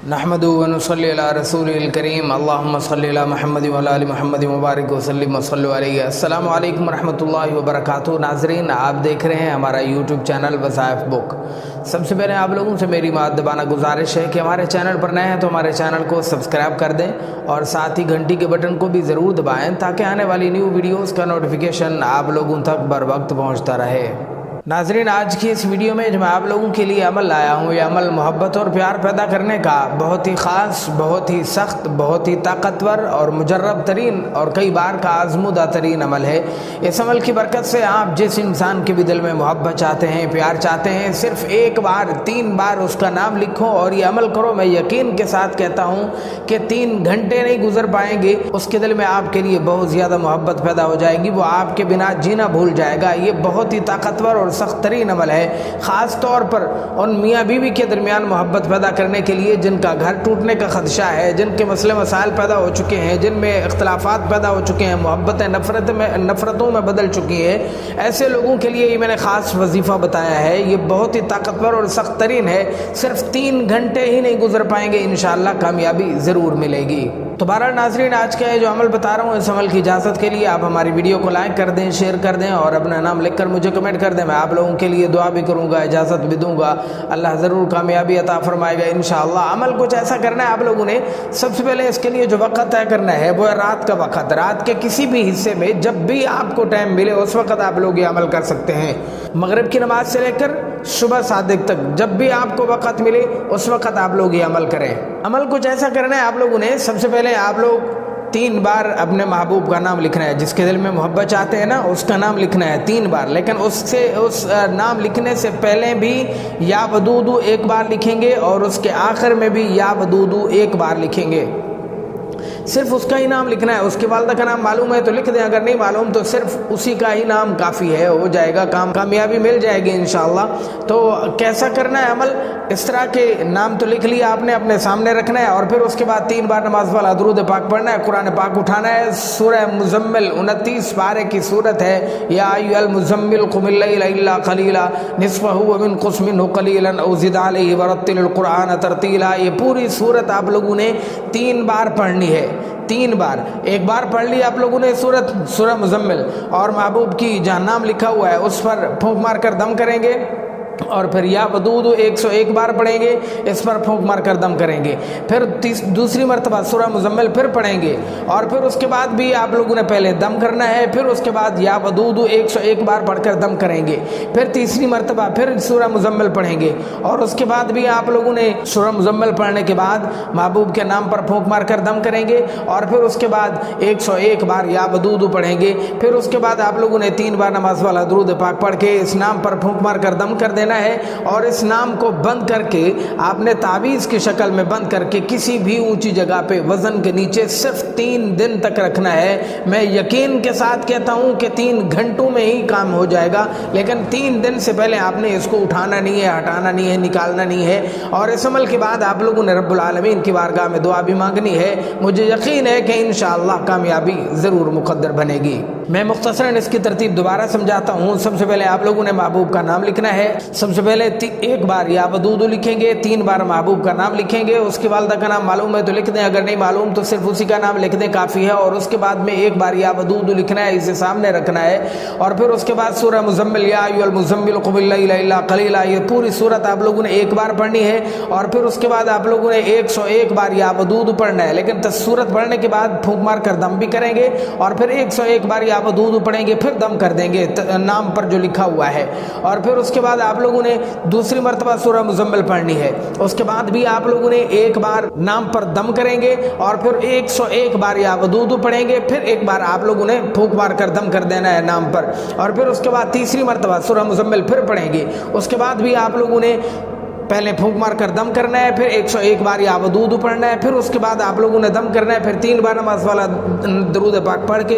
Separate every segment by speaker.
Speaker 1: नहमदु व नुसल्ली अला रसूलिल करीम अल्लाहुम्मा सल्लि अला मुहम्मद व अला आलि मुहम्मद मुबारक वसल्लिम वसल्लु अलैहि। अस्सलामु अलैकुम रहमतुल्लाहि व बरकातुहू। नाज़रीन, आप देख रहे हैं हमारा यूट्यूब चैनल वज़ाइफ बुक। सबसे पहले आप लोगों से मेरी मुअद्दबाना गुजारिश है कि हमारे चैनल पर नए हैं तो हमारे चैनल को सब्सक्राइब कर दें और साथ ही घंटी के बटन को भी ज़रूर दबाएँ ताकि आने वाली न्यू वीडियोज़ का नोटिफिकेशन आप लोगों तक बर वक्त पहुँचता रहे। नाजरीन, आज की इस वीडियो में जो मैं आप लोगों के लिए अमल लाया हूँ, ये अमल मोहब्बत और प्यार पैदा करने का बहुत ही ख़ास, बहुत ही सख्त, बहुत ही ताकतवर और मुजर्रब तरीन और कई बार का आजमूदा तरीन अमल है। इस अमल की बरकत से आप जिस इंसान के भी दिल में मोहब्बत चाहते हैं, प्यार चाहते हैं, सिर्फ एक बार 3 बार उसका नाम लिखो और ये अमल करो। मैं यकीन के साथ कहता हूँ कि 3 घंटे नहीं गुजर पाएंगे, उसके दिल में आपके लिए बहुत ज़्यादा मोहब्बत पैदा हो जाएगी, वो आपके बिना जीना भूल जाएगा। ये बहुत ही ताकतवर और सख्त तरीन अमल है, ख़ास तौर पर उन मियाँ बीवी के दरमियान मोहब्बत पैदा करने के लिए जिनका घर टूटने का खदशा है, जिनके मसले मसाइल पैदा हो चुके हैं, जिनमें इख्तलाफात पैदा हो चुके हैं, मोहब्बतें नफ़रतों में बदल चुकी हैं। ऐसे लोगों के लिए ये मैंने ख़ास वजीफ़ा बताया है। ये बहुत ही ताकतवर और सख्त तरीन है। सिर्फ 3 घंटे ही नहीं गुजर पाएंगे, इंशाअल्लाह कामयाबी ज़रूर मिलेगी। तो बहरहाल नाज़रीन, आज का ये जो अमल बता रहा हूँ, इस अमल की इजाज़त के लिए आप हमारी वीडियो को लाइक कर दें, शेयर कर दें और अपना नाम लिखकर मुझे कमेंट कर दें। मैं आप लोगों के लिए दुआ भी करूँगा, इजाज़त भी दूँगा। अल्लाह ज़रूर कामयाबी अता फरमाएगा इंशाअल्लाह। अमल कुछ ऐसा करना है आप लोगों ने। सबसे पहले इसके लिए जो वक्त तय करना है वो है रात का वक्त। रात के किसी भी हिस्से में जब भी आपको टाइम मिले उस वक्त आप लोग ये अमल कर सकते हैं। मगरिब की नमाज से लेकर सुबह सादिक तक जब भी आपको वक्त मिले उस वक्त आप लोग ये अमल करें। अमल कुछ ऐसा करना है आप लोगों ने। सबसे पहले आप लोग 3 बार अपने महबूब का नाम लिखना है। जिसके दिल में मोहब्बत चाहते हैं ना, उसका नाम लिखना है 3 बार। लेकिन उस नाम लिखने से पहले भी या वदूदू 1 बार लिखेंगे और उसके आखिर में भी या वदूदू 1 बार लिखेंगे। सिर्फ उसका ही नाम लिखना है। उसके वालिदा का नाम मालूम है तो लिख दें, अगर नहीं मालूम तो सिर्फ उसी का ही नाम काफ़ी है, हो जाएगा काम, कामयाबी मिल जाएगी इंशाअल्लाह। तो कैसा करना है अमल? इस तरह के नाम तो लिख लिया आपने, अपने सामने रखना है और फिर उसके बाद 3 बार नमाज वाला दुरूद पाक पढ़ना है, कुरान पाक उठाना है। सूरह मुज़म्मिल 29 पारे की सूरत है। या अय्युहल मुज़म्मिल क़ुमिल लैला इल्ला क़लीला निस्फ़हु व इनक़ुस मिन्हु क़लीलन औ ज़िद अलैहि वरत्तिलिल क़ुरआन तरतीला। ये पूरी सूरत आप लोगों ने 3 बार पढ़नी है। 3 बार, 1 बार पढ़ ली आप लोगों ने सूरह मुज़म्मिल और महबूब की जहाँ नाम लिखा हुआ है उस पर फूंक मार कर दम करेंगे और फिर या वदूदू 101 बार पढ़ेंगे, इस पर फूंक मार कर दम करेंगे। फिर दूसरी मरतबा सूरह मुज़म्मिल फिर पढ़ेंगे और फिर उसके बाद भी आप लोगों ने पहले दम करना है, फिर उसके बाद या वदूदू 101 बार पढ़कर दम करेंगे। फिर तीसरी मरतबा फिर सूरह मुज़म्मिल पढ़ेंगे और उसके बाद भी आप लोगों ने सूरह मुज़म्मिल पढ़ने के बाद महबूब के नाम पर फूंक मार कर दम करेंगे और फिर उसके बाद 101 बार या वदूदू पढ़ेंगे। फिर उसके बाद आप लोगों ने 3 बार नमाज वाला दुरूद पाक पढ़ के इस नाम पर फूंक मार कर दम कर देना है और इस नाम को बंद करके आपने तावीज़ की शक्ल में बंद करके किसी भी ऊंची जगह पे वजन के नीचे सिर्फ 3 दिन तक रखना है। मैं यकीन के साथ कहता हूं कि 3 घंटों में ही काम हो जाएगा, लेकिन 3 दिन से पहले आपने इसको उठाना नहीं है, हटाना नहीं है, निकालना नहीं है। और इस अमल के बाद आप लोगों ने रब्बुल आलमीन की बारगाह में दुआ भी मांगनी है। मुझे यकीन है कि इंशाअल्लाह कामयाबी ज़रूर मुक़द्दर बनेगी। मैं मुख्तसरन इसकी तरतीब दोबारा समझाता हूँ। सबसे पहले आप लोगों ने महबूब का नाम लिखना है। सबसे पहले 1 बार या वदूदू लिखेंगे, 3 बार महबूब का नाम लिखेंगे। उसके वालिदा का नाम मालूम है तो लिख दें, अगर नहीं मालूम तो सिर्फ उसी का नाम लिख दें, काफ़ी है। और उसके बाद में 1 बार या वदूदू लिखना है, इसे सामने रखना है। और फिर उसके बाद सूरह मुज़म्मिल या अय्युहल मुज़म्मिल क़ुमिल लैला इल्ला क़लीला, ये पूरी सूरत आप लोगों ने 1 बार पढ़नी है। और फिर उसके बाद आप लोगों ने 101 बार या वदूदू पढ़ना है, लेकिन सूरत पढ़ने के बाद फूंक मार कर दम भी करेंगे और फिर 101 बार या वदूदू पढ़ेंगे, फिर दम कर देंगे नाम पर जो लिखा हुआ है। और फिर उसके बाद आप लोगों ने दूसरी मरतबा सूरह मुज़म्मिल पढ़नी है। उसके बाद भी आप लोगों ने 1 बार नाम पर दम करेंगे और फिर 101 बार या वदूदू पढ़ेंगे, फिर 1 बार आप लोगों ने फूंक मार कर दम कर देना है नाम पर। और फिर उसके बाद तीसरी मरतबा सूरह मुज़म्मिल फिर पढ़ेंगे। उसके बाद भी आप लोगों ने पहले फूंक मार कर दम करना है, फिर 101 बार या वदूदू पढ़ना है, फिर उसके बाद आप लोगों ने दम करना है, फिर 3 बार नमाज वाला दुरूद पाक पढ़ के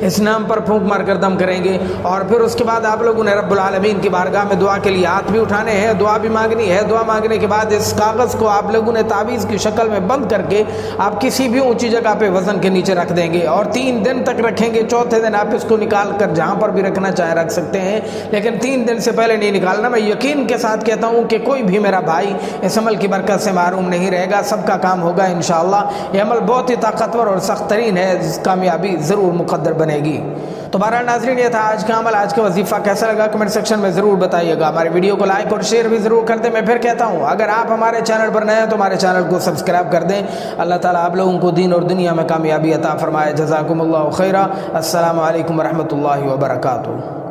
Speaker 1: इस नाम पर फूंक मार कर दम करेंगे। और फिर उसके बाद आप लोगों ने रब्बुल आलमीन की बारगाह में दुआ के लिए हाथ भी उठाने हैं, दुआ भी मांगनी है। दुआ मांगने के बाद इस कागज़ को आप लोगों ने तावीज़ की शक्ल में बंद करके आप किसी भी ऊँची जगह पर वज़न के नीचे रख देंगे और 3 दिन तक रखेंगे। चौथे दिन आप इसको निकाल कर जहाँ पर भी रखना चाहे रख सकते हैं, लेकिन 3 दिन से पहले नहीं निकालना। मैं यकीन के साथ कहता हूँ कि कोई भी मेरा मेरा भाई इस अमल की बरकत से महरूम नहीं रहेगा, सबका काम होगा इंशाअल्लाह। ये अमल बहुत ही ताकतवर और सख्त तरीन है, कामयाबी ज़रूर मुक़द्दर बनेगी। तो बहरहाल नाज़रीन, ये था आज का अमल, आज का वजीफ़ा। कैसा लगा कमेंट सेक्शन में ज़रूर बताइएगा। हमारे वीडियो को लाइक और शेयर भी ज़रूर कर दें। मैं फिर कहता हूँ, अगर आप हमारे चैनल पर नए हैं तो हमारे चैनल को सब्सक्राइब कर दें। अल्लाह ताला आप लोगों को दीन और दुनिया में कामयाबी अता फरमाए। जज़ाकुमुल्लाहु खैरा। अस्सलामु अलैकुम व रहमतुल्लाहि व बरकातुहू।